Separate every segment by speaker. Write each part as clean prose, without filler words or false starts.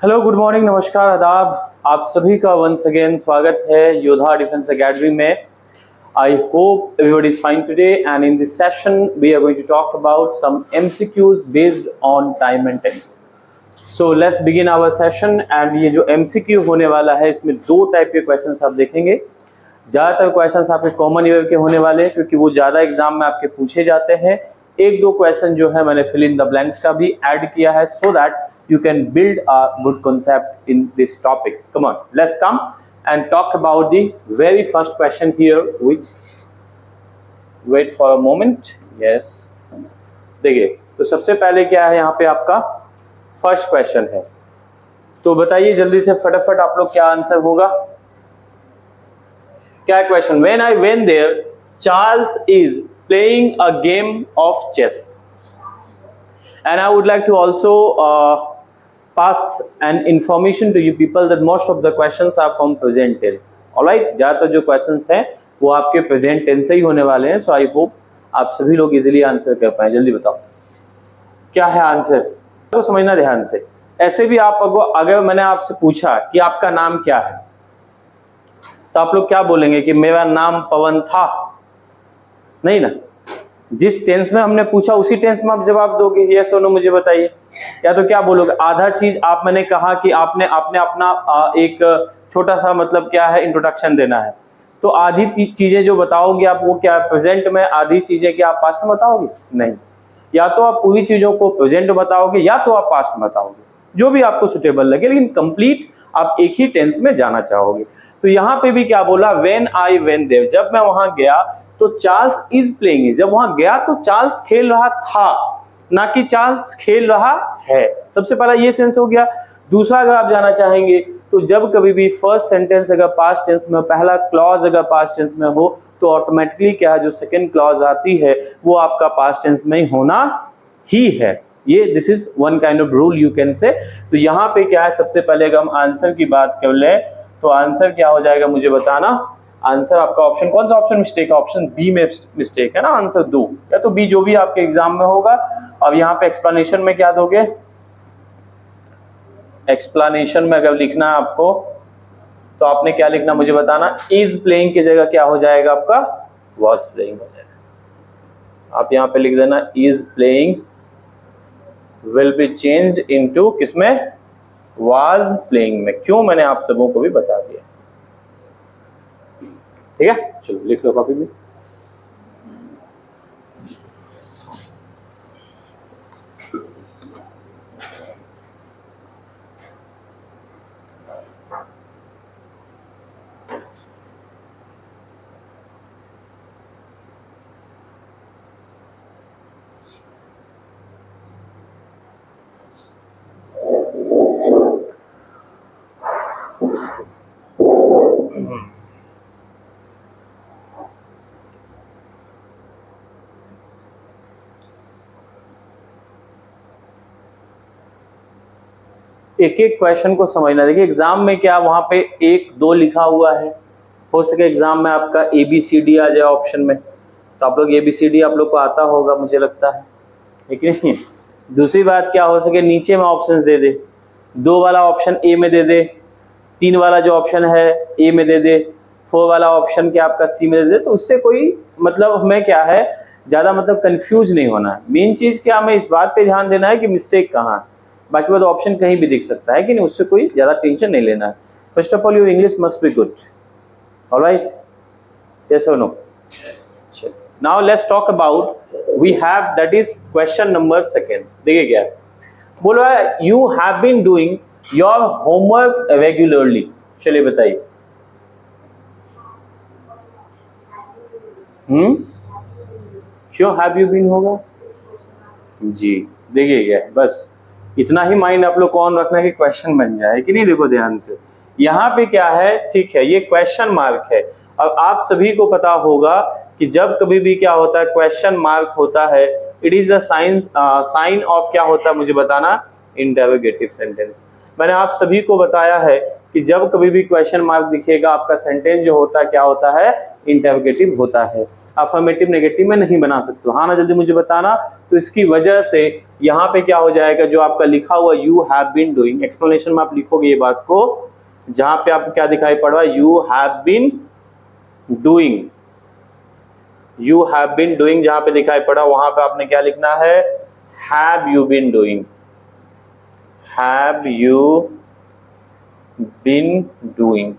Speaker 1: Hello, good morning, नमस्कार, आदाब। आप सभी का वंस अगेन स्वागत है योद्धा डिफेंस एकेडमी में। I hope everybody is fine today and in this session we are going to talk about some MCQs based on time and tense. So let's begin our session. And ये जो MCQ होने वाला है इसमें दो type के questions आप देखेंगे। ज़्यादातर क्वेश्चंस आपके कॉमन ईयर के होने वाले हैं क्योंकि वो ज़्यादा एग्जाम में आपके पूछे जाते हैं। एक दो क्वेश्चन जो है मैंने फिल इन द ब्लैंक्स का भी ऐड किया है so that you can build a good concept in this topic. Come on, let's come and talk about the very first question here. Wait for a moment. Yes, देखिए, तो सबसे पहले क्या है यहाँ पे आपका फर्स्ट क्वेश्चन है, तो बताइए जल्दी से फटाफट आप लोग क्या आंसर होगा। क्या question? When I went there, Charles is playing a game of chess. And I would like to also pass an information to you people that most of the questions are from present tense. Alright, ज़्यादातर जो questions हैं वो आपके present tense से ही होने वाले हैं। So I hope आप सभी लोग इजीली आंसर कर पाए। जल्दी बताओ क्या है आंसर, तो समझना ध्यान से। ऐसे भी आप अगर मैंने आपसे पूछा कि आपका नाम क्या है तो आप लोग क्या बोलेंगे कि मेरा नाम पवन था? नहीं ना, जिस टेंस में हमने पूछा उसी टेंस में आप जवाब दोगे। यस और नो मुझे बताइए। या तो क्या बोलोगे, आधा चीज आप मैंने कहा कि आपने अपना एक छोटा सा मतलब क्या है इंट्रोडक्शन देना है, तो आधी चीजें जो बताओगे आप वो क्या प्रेजेंट में, आधी चीजें क्या आप पास्ट में बताओगे? नहीं, या तो आप पूरी चीजों को प्रेजेंट बताओगे या तो आप पास्ट में बताओगे, जो भी आपको सुटेबल लगे, लेकिन कंप्लीट आप एक ही टेंस में जाना चाहोगे। तो यहाँ पे भी क्या बोला, व्हेन आई वेंट देयर, जब मैं वहां गया तो चार्ल्स इज प्लेइंग, जब वहां गया तो चार्ल्स खेल रहा था, ना कि चार्ल्स खेल रहा है। सबसे पहला ये सेंस हो गया। दूसरा अगर आप जाना चाहेंगे तो जब कभी भी फर्स्ट सेंटेंस अगर पास्ट टेंस में, पहला क्लॉज अगर पास्ट टेंस में हो तो ऑटोमेटिकली क्या है, जो सेकंड क्लॉज आती है वो आपका पास्ट टेंस में होना ही है। ये this is one kind of rule you can say. तो यहाँ पे क्या है, सबसे पहले अगर हम आंसर की बात कर ले तो आंसर क्या हो जाएगा मुझे बताना। आंसर आपका ऑप्शन कौन सा ऑप्शन मिस्टेक है? ऑप्शन बी में मिस्टेक है ना, आंसर दो या तो बी, जो भी आपके एग्जाम में होगा। अब यहाँ पे एक्सप्लेनेशन में क्या दोगे? एक्सप्लेनेशन में अगर लिखना है आपको तो आपने क्या लिखना मुझे बताना। इज प्लेइंग की जगह क्या हो जाएगा आपका? वॉज प्लेइंग हो जाएगा। आप यहाँ पे लिख देना is playing will be changed into किसमें? वाज प्लेइंग में। क्यों, मैंने आप सबों को भी बता दिया। ठीक है, चलो लिख लो कॉपी में। एक एक क्वेश्चन को समझना। देखिए एग्जाम में क्या वहां पे एक दो लिखा हुआ है, हो सके एग्जाम में आपका ABCD आ जाए ऑप्शन में, तो आप लोग ABCD आप लोग को आता होगा मुझे लगता है, ठीक है। दूसरी बात क्या हो सके नीचे में ऑप्शन दे दे, 2 वाला ऑप्शन A में दे दे, 3 वाला जो ऑप्शन है A में दे दे, 4 वाला ऑप्शन क्या आपका C में दे दे, तो उससे कोई मतलब हमें क्या है ज्यादा मतलब कंफ्यूज नहीं होना है। मेन चीज क्या हमें इस बात पे ध्यान देना है कि मिस्टेक कहाँ है। बाकी बात ऑप्शन कहीं भी दिख सकता है कि नहीं, उससे कोई ज्यादा टेंशन नहीं लेना है। First of all your English must be good, alright, yes और no. Now let's talk about we have that is question number second. देखिए क्या है, बोलो you have been doing your homework regularly. चलिए बताइए। क्यों हैव यू बीन होगा जी। देखिए क्या है, बस इतना ही माइंड आप लोग को ऑन रखना है कि क्वेश्चन बन जाए कि नहीं। देखो ध्यान से, यहाँ पे क्या है, ठीक है, ये क्वेश्चन मार्क है। अब आप सभी को पता होगा कि जब कभी भी क्या होता है क्वेश्चन मार्क होता है, it is the sign of क्या होता है मुझे बताना, इंटरोगेटिव सेंटेंस। मैंने आप सभी को बताया है कि जब कभी भी क्वेश्चन मार्क दिखेगा आपका सेंटेंस जो होता है क्या होता है, इंटरोगेटिव होता है, अफर्मेटिव नेगेटिव में नहीं बना सकते। हाँ ना, जल्दी मुझे बताना। तो इसकी वजह से यहाँ पे क्या हो जाएगा, जो आपका लिखा हुआ you have been doing, explanation में आप लिखोगे ये बात को, जहां पे आपको क्या दिखाई पड़ रहा है, you have been doing, you have been doing जहां पे दिखाई पड़ा वहां पे आपने क्या लिखना है, have you been doing, have you been doing,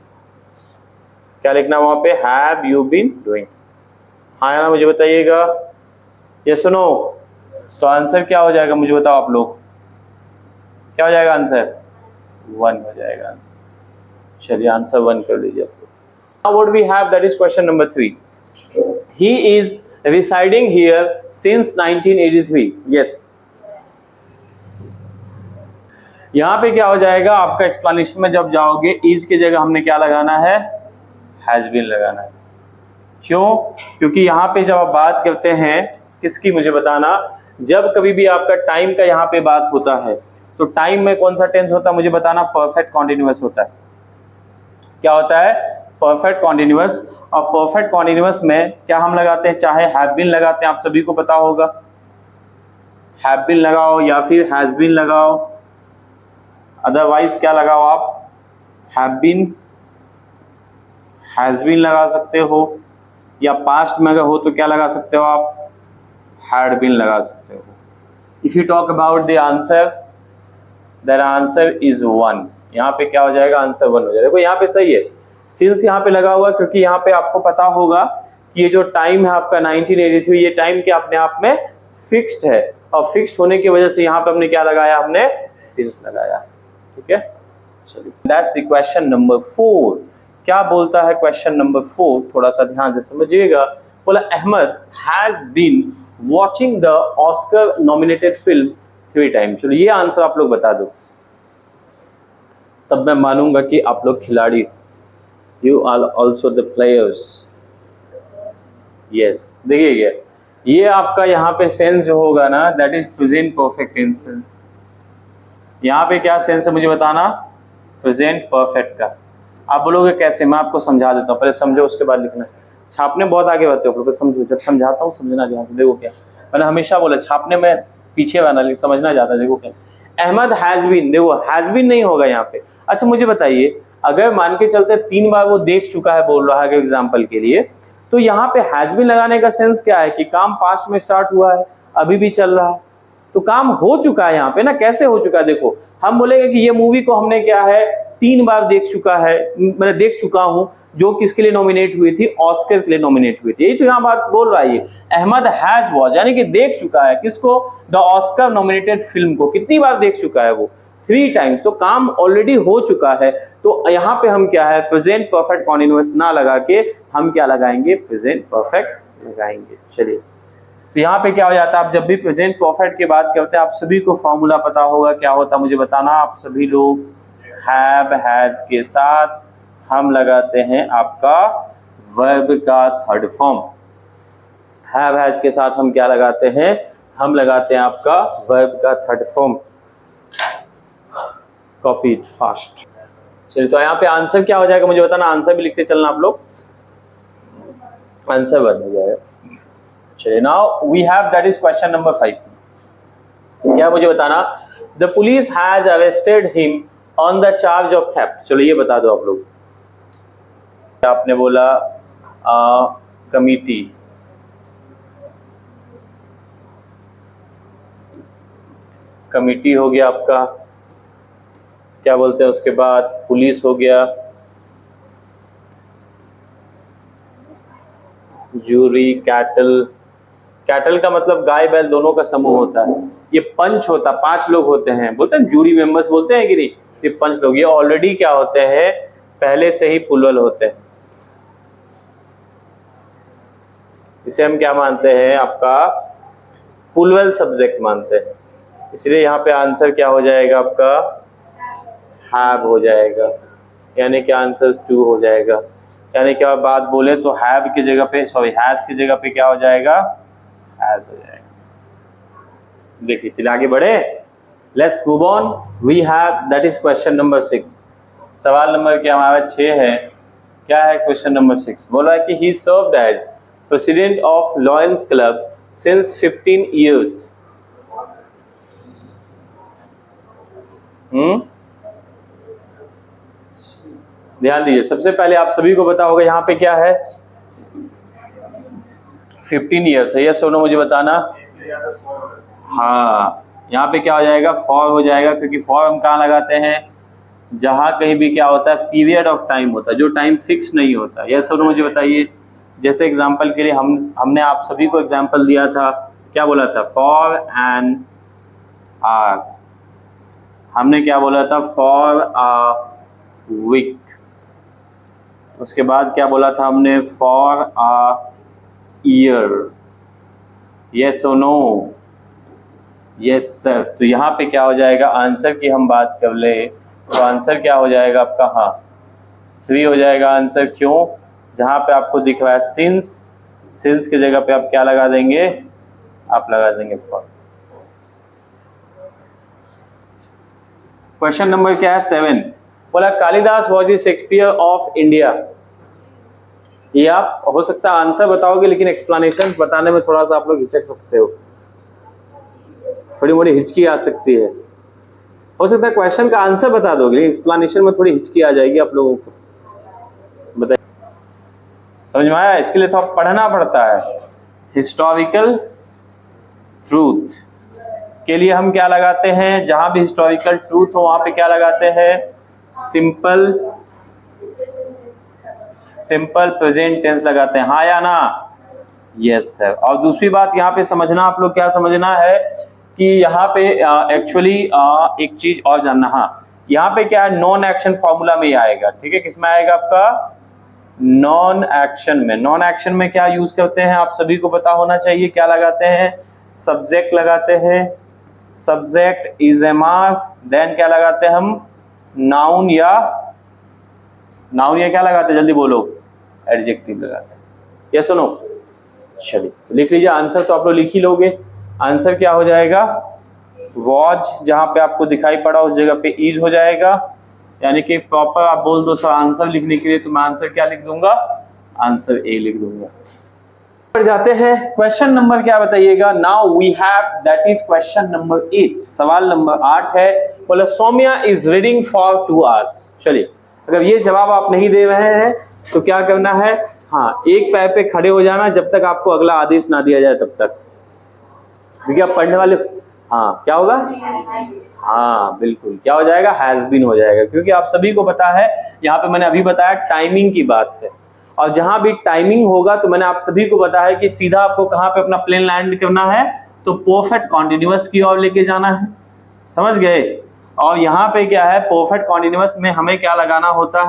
Speaker 1: क्या लिखना वहां पे, हैव यू बीन डूइंग। हाँ ना, मुझे बताइएगा, ये सुनो। तो आंसर क्या हो जाएगा मुझे बताओ आप लोग, क्या हो जाएगा आंसर, 1 हो जाएगा आंसर। चलिए आंसर 1 कर लीजिए आप लोग। Now what we have, that is question number 3. He is residing here since 1983. Yes. यहाँ पे क्या हो जाएगा आपका एक्सप्लेनेशन में, जब जाओगे इज की जगह हमने क्या लगाना है, हैज बीन लगाना है। क्यों? क्योंकि यहाँ पे जब आप बात करते हैं किसकी, मुझे बताना, जब कभी भी आपका टाइम का यहाँ पे बात होता है तो टाइम में कौन सा टेंस होता है मुझे बताना, परफेक्ट कॉन्टिन्यूअस होता है। क्या होता है, परफेक्ट कॉन्टिन्यूअस। और परफेक्ट कॉन्टिन्यूअस में क्या हम लगाते हैं, चाहे हैव बीन लगाते हैं, आप सभी को पता होगा, हैव बीन लगाओ या फिर हैज बीन लगाओ, अदरवाइज क्या लगाओ आप, हैव बीन, हैज बीन लगा सकते हो, या पास्ट में अगर हो तो क्या लगा सकते हो आप, हैड बीन लगा सकते हो। If you talk about the answer, there answer is 1। यहाँ पे क्या हो जाएगा, आंसर 1 हो जाएगा। देखो यहाँ पे सही है, सिंस यहाँ पे लगा हुआ, क्योंकि यहाँ पे आपको पता होगा कि ये जो टाइम है आपका 1983, ये टाइम के अपने आप में फिक्स्ड है, और फिक्स्ड होने की वजह से यहाँ पे हमने क्या लगाया, हमने सिंस लगाया। ठीक है, चलिए दैट्स द क्वेश्चन नंबर 4। क्या बोलता है क्वेश्चन नंबर 4, थोड़ा सा ध्यान से समझिएगा। बोला Ahmed has been watching the Oscar nominated film 3 times. चलो ये आंसर आप लोग बता दो, तब मैं मानूंगा कि आप लोग खिलाड़ी, you are also the players. Yes, देखिए ये आपका यहाँ पे सेंस जो होगा ना, that is present perfect tense. यहाँ पे क्या सेंस है मुझे बताना, प्रेजेंट परफेक्ट का। आप बोलोगे कैसे, मैं आपको समझा देता हूँ, पहले समझो उसके बाद लिखना। छापने बहुत आगे बढ़ते हो, समझो, जब समझाता हूँ समझना ध्यान से। देखो क्या मैंने हमेशा बोला, छापने में पीछे वाला, लेकिन समझना जाता है। देखो क्या, अहमद हैज बीन, देखो हैज बीन नहीं होगा यहाँ पे। अच्छा मुझे बताइए, अगर मान के चलते 3 बार वो देख चुका है बोल रहा है एग्जाम्पल के लिए, तो यहाँ पे हैज बीन लगाने का सेंस क्या है कि काम पास्ट में स्टार्ट हुआ है, अभी भी चल रहा है, तो काम हो चुका है यहाँ पे ना। कैसे हो चुका है, देखो हम बोलेंगे कि ये मूवी को हमने क्या है 3 बार देख चुका है, मैंने देख चुका हूं, जो किसके लिए नॉमिनेट हुई थी, ऑस्कर के लिए नॉमिनेट हुई थी। यही तो यहाँ बात बोल रहा है ये, अहमद हैज वॉच, यानी कि देख चुका है किसको, द ऑस्कर नॉमिनेटेड फिल्म को। कितनी बार देख चुका है वो, 3 टाइम्स। तो काम ऑलरेडी हो चुका है। तो यहाँ पे हम क्या है, प्रेजेंट परफेक्ट कॉन्टिन्यूअस ना लगा के हम क्या लगाएंगे, प्रेजेंट परफेक्ट लगाएंगे। चलिए, तो यहाँ पे क्या हो जाता है, आप जब भी प्रेजेंट परफेक्ट की बात करते हैं, आप सभी को फॉर्मूला पता होगा, क्या होता है मुझे बताना। आप सभी लोग हैव हैज के साथ हम लगाते हैं आपका वर्ब का थर्ड फॉर्म। हैव हैज के साथ हम क्या लगाते हैं, हम लगाते हैं आपका वर्ब का third form. Copy it fast. चलिए, तो यहाँ पे आंसर क्या हो जाएगा मुझे बताना, आंसर भी लिखते चलना आप लोग, आंसर 1 हो जाएगा। चलिए, now we have, that is question number 5। क्या मुझे बताना, the police has arrested him on the charge of theft. चलो ये बता दो आप लोग। आपने बोला कमिटी, कमिटी हो गया आपका, क्या बोलते हैं उसके बाद, पुलिस हो गया, जूरी, कैटल। कैटल का मतलब गाय बैल दोनों का समूह होता है। ये पंच होता, 5 लोग होते हैं, बोलते हैं जूरी मेंबर्स बोलते हैं कि नहीं, ये 5 लोग। ये ऑलरेडी क्या होते हैं, पहले से ही पुलवल होते हैं। इसे हम क्या मानते हैं, आपका पुलवल सब्जेक्ट मानते हैं। इसलिए यहाँ पे आंसर क्या हो जाएगा आपका, हैव हो जाएगा, यानी कि आंसर 2 हो जाएगा। यानी कि आप बात बोले तो हैव की जगह पे, सॉरी हैज की जगह पे क्या हो जाएगा, हैज हो जाएगा। देखिए, चलिए आगे बढ़े, let's move on. We have, that is question number 6। सवाल नंबर क्या हमारा 6 है, क्या है क्वेश्चन नंबर 6, बोला है कि he served as president of Lions Club since 15 years। ध्यान दीजिए, सबसे पहले आप सभी को पता होगा यहाँ पे क्या है, 15 ईयर्स है, यस और नो मुझे बताना। हाँ, यहाँ पे क्या हो जाएगा, फॉर हो जाएगा, क्योंकि फॉर हम कहाँ लगाते हैं, जहाँ कहीं भी क्या होता है, पीरियड ऑफ टाइम होता है, जो टाइम फिक्स नहीं होता। यस और नो मुझे बताइए। जैसे एग्जांपल के लिए हमने आप सभी को एग्जांपल दिया था, क्या बोला था, फॉर एन आवर, हमने क्या बोला था, फॉर अ वीक। उसके बाद क्या बोला था हमने, फॉर अ ईयर। यस और नो, यस सर। तो यहाँ पे क्या हो जाएगा, आंसर की हम बात कर ले तो आंसर क्या हो जाएगा आपका, हाँ 3 हो जाएगा आंसर। क्यों, जहाँ पे आपको दिख रहा है सिंस की जगह पे आप क्या लगा देंगे, आप लगा देंगे फॉर। क्वेश्चन नंबर क्या है, 7, बोला Kalidas was the Shakespeare of India. ये आप हो सकता है आंसर बताओगे, लेकिन एक्सप्लेनेशन बताने में थोड़ा सा आप लोग हिचक सकते हो, थोड़ी मोड़ी हिचकी आ सकती है। हो सकता है क्वेश्चन का आंसर बता दोगे, एक्सप्लेनेशन में थोड़ी हिचकी आ जाएगी आप लोगों को। बताइए, समझ में आया? इसके लिए तो आप पढ़ना पड़ता है। हिस्टोरिकल ट्रूथ के लिए हम क्या लगाते हैं, जहां भी हिस्टोरिकल ट्रूथ हो वहां पे क्या लगाते हैं, सिंपल प्रेजेंट टेंस लगाते हैं, हाँ या ना? Yes sir. और दूसरी बात यहाँ पे समझना, आप लोग क्या समझना है कि यहाँ पे एक्चुअली एक चीज और जानना, हाँ यहाँ पे क्या है, नॉन एक्शन फॉर्मूला में ही आएगा, ठीक है? किसमें आएगा आपका, नॉन एक्शन में। नॉन एक्शन में क्या यूज करते हैं, आप सभी को पता होना चाहिए, क्या लगाते हैं, सब्जेक्ट लगाते हैं, सब्जेक्ट इज एमआर, देन क्या लगाते हैं हम, नाउन या क्या लगाते हैं, जल्दी बोलो, एडजेक्टिव लगाते हैं। यस और नो? चलिए लिख लीजिए, आंसर तो आप लोग लिख ही लोगे। आंसर क्या हो जाएगा, वॉज, जहां पे आपको दिखाई पड़ा उस जगह पे इज हो जाएगा, यानी कि प्रॉपर आप बोल दो सर आंसर लिखने के लिए, तो मैं आंसर क्या लिख दूंगा, आंसर ए लिख दूंगा। पर जाते हैं क्वेश्चन नंबर क्या बताइएगा, now we have that is question number 8, सवाल नंबर 8 है, बोला Saumya is reading for 2 hours। चलिए, अगर ये जवाब आप नहीं दे रहे हैं तो क्या करना है, हाँ एक पैर पे खड़े हो जाना जब तक आपको अगला आदेश ना दिया जाए तब तक, क्योंकि आप पढ़ने वाले। हाँ क्या होगा, हाँ बिल्कुल क्या हो जाएगा, हैज बीन हो जाएगा, क्योंकि आप सभी को पता है, यहाँ पे मैंने अभी बताया टाइमिंग की बात है, और जहां भी टाइमिंग होगा तो मैंने आप सभी को बताया है कि सीधा आपको कहां पे अपना प्लेन लैंड करना है, तो परफेक्ट कॉन्टिन्यूअस की ओर लेके जाना है, समझ गए? और यहाँ पे क्या है, परफेक्ट कॉन्टिन्यूअस में हमें क्या लगाना होता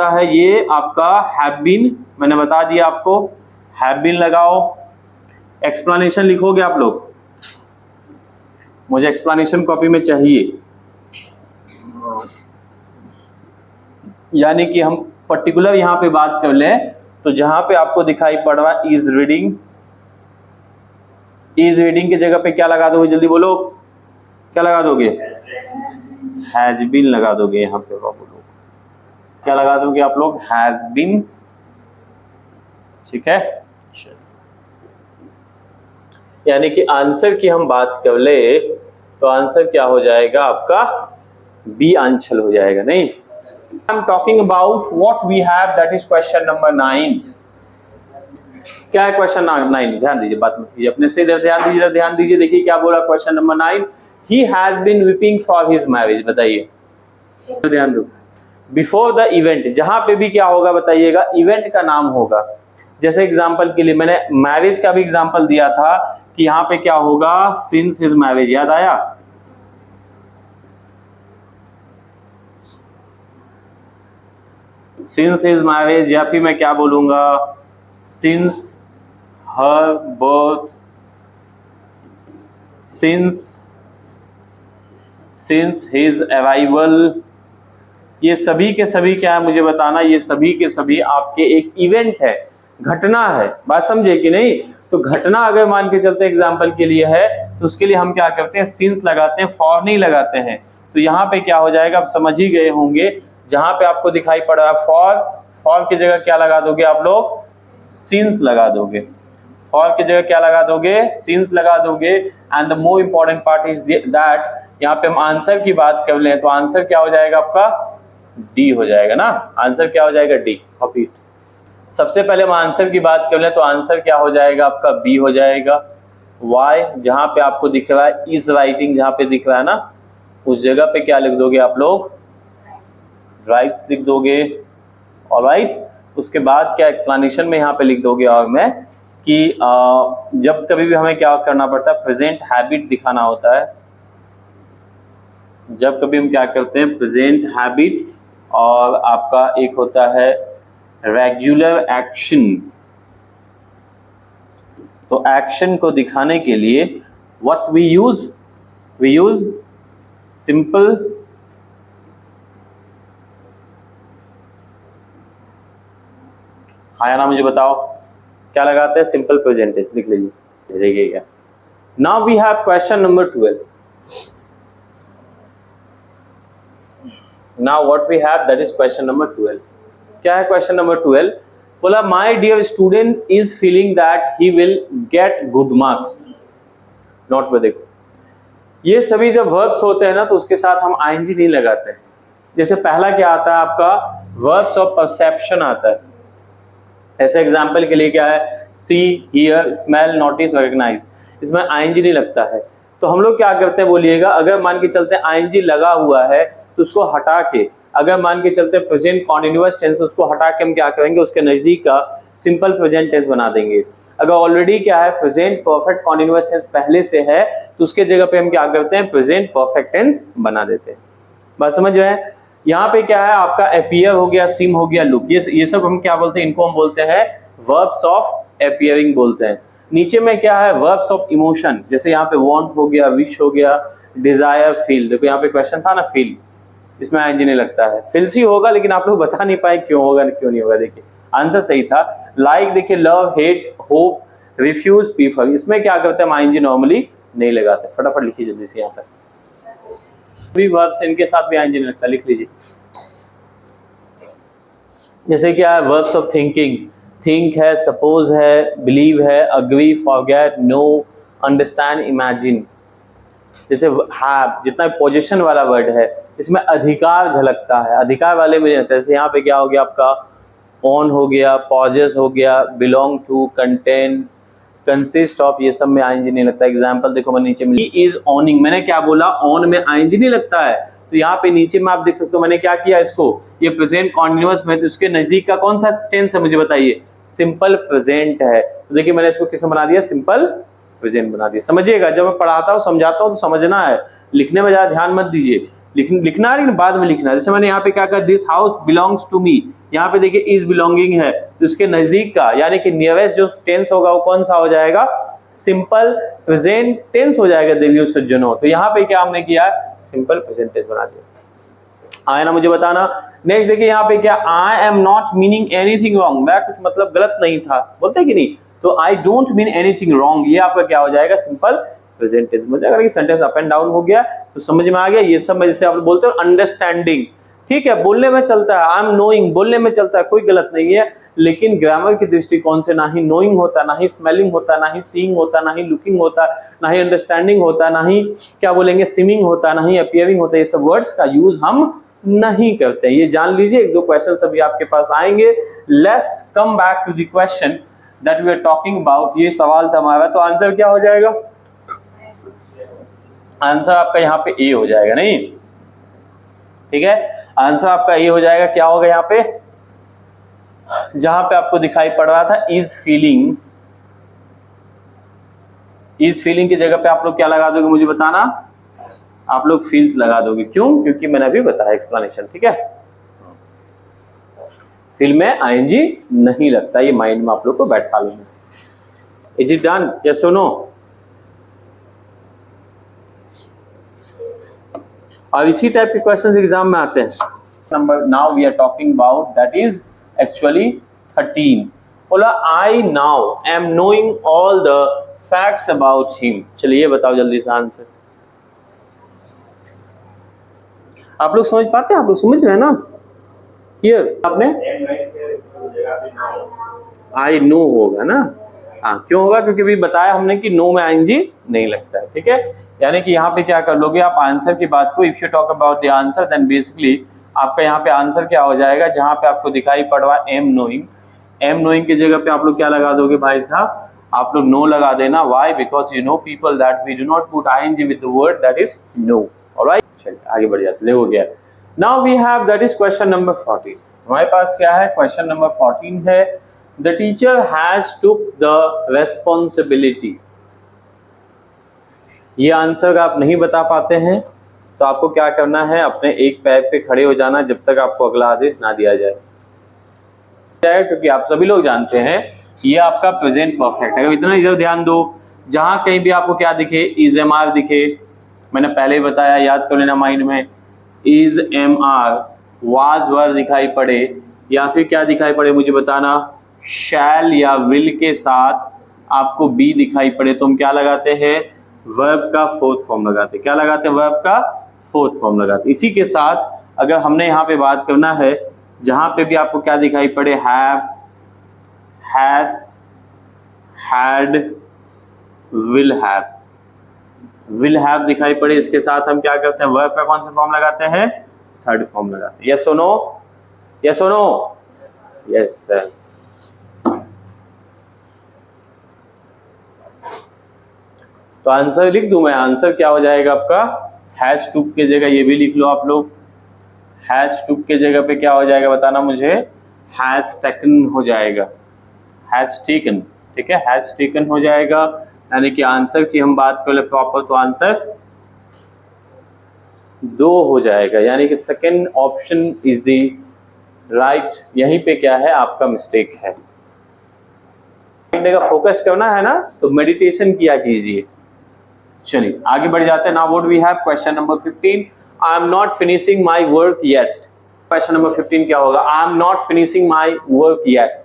Speaker 1: है ये आपका हैव बीन, मैंने बता दिया आपको, हैव बीन लगाओ। एक्सप्लेनेशन लिखोगे आप लोग, मुझे एक्सप्लेनेशन कॉपी में चाहिए, यानी कि हम पर्टिकुलर यहाँ पे बात कर लें तो जहां पे आपको दिखाई पड़ रहा है इज रीडिंग की जगह पे क्या लगा दोगे, जल्दी बोलो, क्या लगा दोगे, हैज बीन लगा दोगे। यहाँ पे बोलो क्या लगा दोगे आप लोग, हैज बीन, ठीक है? यानी कि आंसर की हम बात कर ले तो आंसर क्या हो जाएगा आपका, बी आंचल हो जाएगा, नहीं? I'm talking about what we have, that is question number 9। क्या है क्वेश्चन 9? ध्यान दीजिए, बात मत कीजिए अपने से, ध्यान दीजिए, देखिए क्या बोला question number 9, he has been weeping for his marriage। बताइए, ध्यान दो, बिफोर द इवेंट, जहां पे भी क्या होगा बताइएगा, इवेंट का नाम होगा। जैसे एग्जांपल के लिए मैंने मैरिज का भी एग्जांपल दिया था कि यहाँ पे क्या होगा, सिंस हिज मैरिज, याद आया? सिंस हिज मैरिज, या फिर मैं क्या बोलूंगा, since her birth, since his arrival, ये सभी के सभी क्या है मुझे बताना, ये सभी के सभी आपके एक इवेंट है, घटना है, बात समझे कि नहीं? तो घटना अगर मान के चलते एग्जांपल के लिए है तो उसके लिए हम क्या करते हैं, सिंस लगाते हैं, फॉर नहीं लगाते हैं। तो यहाँ पे क्या हो जाएगा, आप समझ ही गए होंगे, जहां पे आपको दिखाई पड़ रहा है फॉर की जगह क्या लगा दोगे आप लोग, सिंस लगा दोगे। फॉर की जगह क्या लगा दोगे, सिंस लगा दोगे। And the more important part is that यहाँ पे हम आंसर की बात कर लें तो आंसर क्या हो जाएगा आपका, डी हो जाएगा ना। आंसर क्या हो जाएगा, डी। कॉपी। सबसे पहले हम आंसर की बात कर लें तो आंसर क्या हो जाएगा आपका, बी हो जाएगा। वाई, जहां पे आपको दिख रहा है इज राइटिंग, जहां पे दिख रहा है ना उस जगह पे क्या लिख दोगे आप लोग, राइट्स लिख दोगे। ऑलराइट, उसके बाद क्या एक्सप्लेनेशन में यहाँ पे लिख दोगे और मैं कि जब कभी भी हमें क्या करना पड़ता है, प्रेजेंट हैबिट दिखाना होता है। जब कभी हम क्या करते हैं, प्रेजेंट हैबिट, और आपका एक होता है रेगुलर एक्शन। तो एक्शन को दिखाने के लिए व्हाट वी यूज सिंपल हाँ या ना, मुझे बताओ क्या लगाते हैं, सिंपल प्रेजेंट टेंस लिख लीजिए, देखिएगा। Now we have question number 12। Now what we have, that is question number 12। क्या है क्वेश्चन नंबर 12? बोला my dear student is feeling that he will get good marks. Note में देखो, ये सभी जब वर्ब्स होते हैं ना तो उसके साथ हम आईएनजी नहीं लगाते हैं। जैसे पहला क्या आता है आपका, वर्ब्स ऑफ परसेप्शन आता है। ऐसे एग्जाम्पल के लिए क्या है, सी, हियर, स्मेल, नोटिस, रिकॉग्नाइज, इसमें आईएनजी नहीं लगता है। तो हम लोग क्या करते हैं बोलिएगा, अगर मान के चलते आईएनजी लगा हुआ है तो उसको हटा के, अगर मान के चलते प्रेजेंट कॉन्टिन्यूअस टेंस उसको हटा के हम क्या करेंगे, उसके नजदीक का सिंपल प्रेजेंट टेंस बना देंगे। अगर ऑलरेडी क्या है प्रेजेंट परफेक्ट कॉन्टिन्यूअस टेंस पहले से है तो उसके जगह पे हम क्या करते हैं, प्रेजेंट परफेक्ट टेंस बना देते हैं। बात समझ रहे हैं? यहाँ पे क्या है आपका अपीयर हो गया, सिम हो गया, लुक, ये सब हम क्या बोलते हैं, इनको हम बोलते हैं वर्ब्स ऑफ अपीयरिंग बोलते हैं। नीचे में क्या है, वर्ब्स ऑफ इमोशन, जैसे यहाँ पे वांट हो गया, विश हो गया, डिजायर, फील। देखो यहाँ पे क्वेश्चन था ना फील, इसमें आईएनजी नहीं लगता है, फील्स ही होगा, लेकिन आप लोग बता नहीं पाए क्यों होगा क्यों नहीं होगा। देखिए आंसर सही था। लाइक देखिए, love, hate, hope, refuse, prefer, इसमें क्या करते हैं, आईएनजी नॉर्मली नहीं लगाते। फटाफट लिखिए जल्दी से, यहाँ पर भी वर्ब्स इनके साथ भी आईएनजी नहीं लगता, लिख लीजिए। जैसे क्या है, वर्ब्स ऑफ थिंकिंग, थिंक है, सपोज है, बिलीव है, agree, forget, know, understand, imagine. जैसे हैव, जितना पोजीशन वाला वर्ड है इसमें अधिकार झलकता है, अधिकार वाले में नहीं आता। जैसे यहाँ पे क्या हो गया आपका, ऑन हो गया, पॉजेस हो गया, belong to, contain, consist of, ये सब में आईएनजी नहीं लगता। एग्जांपल देखो मैं नीचे में, ही इज ऑनिंग, मैंने क्या बोला, ऑन में आईएनजी नहीं लगता है। तो यहाँ पे नीचे में आप देख सकते हो मैंने क्या किया, इसको ये प्रेजेंट कॉन्टिन्यूअस में, तो इसके नजदीक का कौन सा टेंस है मुझे बताइए, सिंपल प्रेजेंट है। तो देखिए मैंने इसको किस बना दिया, सिंपल प्रेजेंट बना दिया। समझिएगा, जब मैं पढ़ाता हूँ समझाता हूँ तो समझना है, लिखने में ज्यादा ध्यान मत दीजिए। लिखना है लेकिन बाद में लिखना है। जैसे मैंने यहाँ पे क्या कहा, this house belongs to me, यहाँ पे देखिए इज बिलोंगिंग है, तो उसके नजदीक का यानी कि नियरेस्ट जो टेंस होगा वो कौन सा हो जाएगा, सिंपल प्रेजेंट टेंस हो जाएगा, देवियों सज्जनों। तो यहाँ पे क्या हमने किया, सिंपल प्रेजेंट टेंस बना दिया। आया ना, मुझे बताना। नेक्स्ट देखिए यहाँ पे क्या, आई am not meaning anything wrong, मैं कुछ मतलब गलत नहीं था, बोलते कि नहीं, तो I don't mean anything wrong, ये आपका क्या हो जाएगा, सिंपल प्रेजेंट टेंस। मुझे अगर ये सेंटेंस अप एंड डाउन हो गया तो समझ में आ गया। ये सब में जैसे आप बोलते हो अंडरस्टैंडिंग, ठीक है, बोलने में चलता है, आई एम नोइंग बोलने में चलता है, कोई गलत नहीं है, लेकिन ग्रामर की दृष्टिकोण से ना ही नोइंग होता, ना ही स्मेलिंग होता, ना ही सीइंग होता, ना ही लुकिंग होता, ना ही अंडरस्टैंडिंग होता, ना ही क्या बोलेंगे सिमिंग होता, ना ही अपीयरिंग होता। ये सब वर्ड्स का यूज हम नहीं करते, ये जान लीजिए। एक दो क्वेश्चन अभी आपके पास आएंगे। Let's come back to the question that we are talking about. ये सवाल था हमारा, तो आंसर क्या हो जाएगा, आंसर आपका यहाँ पे ए हो जाएगा, नहीं ठीक है, आंसर आपका ए हो जाएगा। क्या होगा यहाँ पे, जहां पे आपको दिखाई पड़ रहा था इज फीलिंग, इज फीलिंग की जगह पे आप लोग क्या लगा दोगे मुझे बताना, आप लोग फील्स लगा दोगे। क्यों, क्योंकि मैंने अभी बताया एक्सप्लेनेशन, ठीक है। फील में आईएनजी नहीं लगता, ये माइंड में आप लोग को बैठा लेना। इज इट डन, यस और नो? और इसी टाइप के क्वेश्चंस एग्जाम में आते हैं। Number now we are talking about that is actually 13। बोला I now am knowing all the facts about him. चलिए बताओ जल्दी से आंसर। आप लोग समझ पाते हैं? आप लोग समझ रहे हैं ना? क्लियर? आपने आई नो होगा ना? हाँ, क्यों होगा? क्योंकि भी बताया हमने कि नो में आईएनजी नहीं लगता है, ठीक है। यानी कि यहाँ पे क्या कर लोगे आप आंसर की बात को, if you talk about the answer then basically आपका यहाँ पे आंसर क्या हो जाएगा, जहाँ पे आपको दिखाई पड़ रहा है एम नोइंग, एम नोइंग की जगह पे आप लोग क्या लगा दोगे भाई साहब? आप लोग नो लगा देना। Why? Because you know people that we do not put ING with the word that is know. Alright, चलिए आगे बढ़ जाते, ले हो गया। Now we have that is question number 14। हमारे पास क्या है? क्वेश्चन नंबर 14 है the teacher has took the responsibility. ये आंसर आप नहीं बता पाते हैं तो आपको क्या करना है, अपने एक पैर पे खड़े हो जाना जब तक आपको अगला आदेश ना दिया जाए, क्योंकि आप सभी लोग जानते हैं ये आपका प्रेजेंट परफेक्ट है। इतना इधर ध्यान दो, जहां कहीं भी आपको क्या दिखे, इज एम आर दिखे, मैंने पहले ही बताया, याद कर लेना माइंड में, is am are, was were दिखाई पड़े या फिर क्या दिखाई पड़े मुझे बताना, शैल या विल के साथ आपको बी दिखाई पड़े तो हम क्या लगाते हैं? वर्ब का फोर्थ फॉर्म लगाते। क्या लगाते हैं? वर्ब का फोर्थ फॉर्म लगाते। इसी के साथ अगर हमने यहाँ पे बात करना है, जहां पे भी आपको क्या दिखाई पड़े, have, has, had, will have, will have दिखाई पड़े, इसके साथ हम क्या करते हैं? वर्ब का कौन सा फॉर्म लगाते हैं? थर्ड फॉर्म लगाते हैं। यस और नो? यस और नो? Yes sir. तो आंसर लिख दूं मैं? आंसर क्या हो जाएगा आपका? हैज टुक की जगह ये भी लिख लो आप लोग, हैज टुक के जगह पे क्या हो जाएगा बताना मुझे? हैज टेकन हो जाएगा, हैज टेकन, ठीक है, हैज टेकन हो जाएगा। यानी कि आंसर की हम बात कर ले प्रॉपर तो आंसर 2 हो जाएगा, यानी कि second option is the right. यहीं पे क्या है आपका मिस्टेक है। का फोकस करना है ना तो मेडिटेशन किया कीजिए। चलिए आगे बढ़ जाते हैं। Now what we have question number 15, I am not finishing my work yet. Question number 15 क्या होगा? I am not finishing my work yet.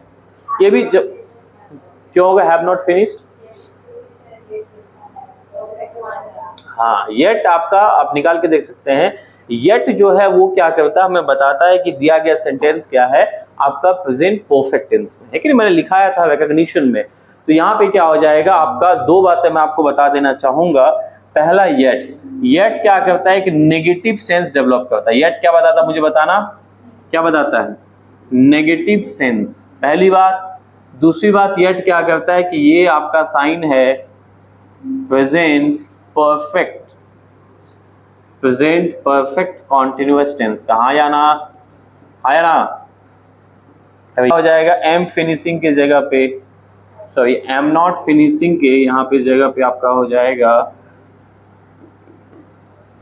Speaker 1: ये भी क्यों होगा? हैव नॉट फिनिश्ड, हाँ, येट आपका आप निकाल के देख सकते हैं। येट जो है वो क्या करता है, हमें बताता है कि दिया गया सेंटेंस क्या है, आपका प्रेजेंट परफेक्ट टेंस में है कि नहीं, मैंने लिखाया था रिकॉग्निशन में। तो यहाँ पे क्या हो जाएगा आपका, 2 बातें मैं आपको बता देना चाहूंगा। पहला, येट, येट क्या करता है कि नेगेटिव सेंस डेवलप करता है। येट क्या बताता है मुझे बताना? क्या बताता है? नेगेटिव सेंस, पहली बात। दूसरी बात, येट क्या करता है कि ये आपका साइन है present perfect, present perfect continuous tense. कहाँ जाना आया ना? हो जाएगा एम फिनिशिंग के जगह पे, सॉरी एम नॉट फिनिशिंग के यहाँ पे जगह पे आपका हो जाएगा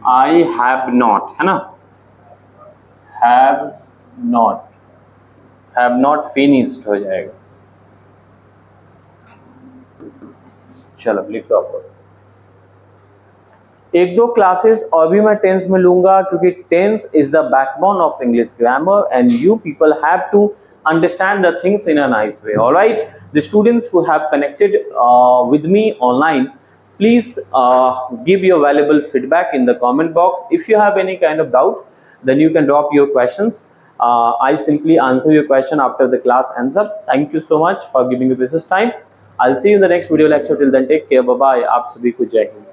Speaker 1: आई हैव नॉट, है ना, हैव नॉट फिनिश्ड हो जाएगा। चलो लिखो आपको। 1-2 क्लासेस और भी मैं टेंस में लूंगा, क्योंकि tense is the backbone of English grammar and you people have to understand the things in a nice way. All right, the students who have connected with me online, please give your valuable feedback in the comment box. If you have any kind of doubt, then you can drop your questions. I simply answer your question after the class ends up. Thank you so much for giving me precious time. I'll see you in the next video lecture. Till then, take care. Bye bye. आप सभी को जय हिंद।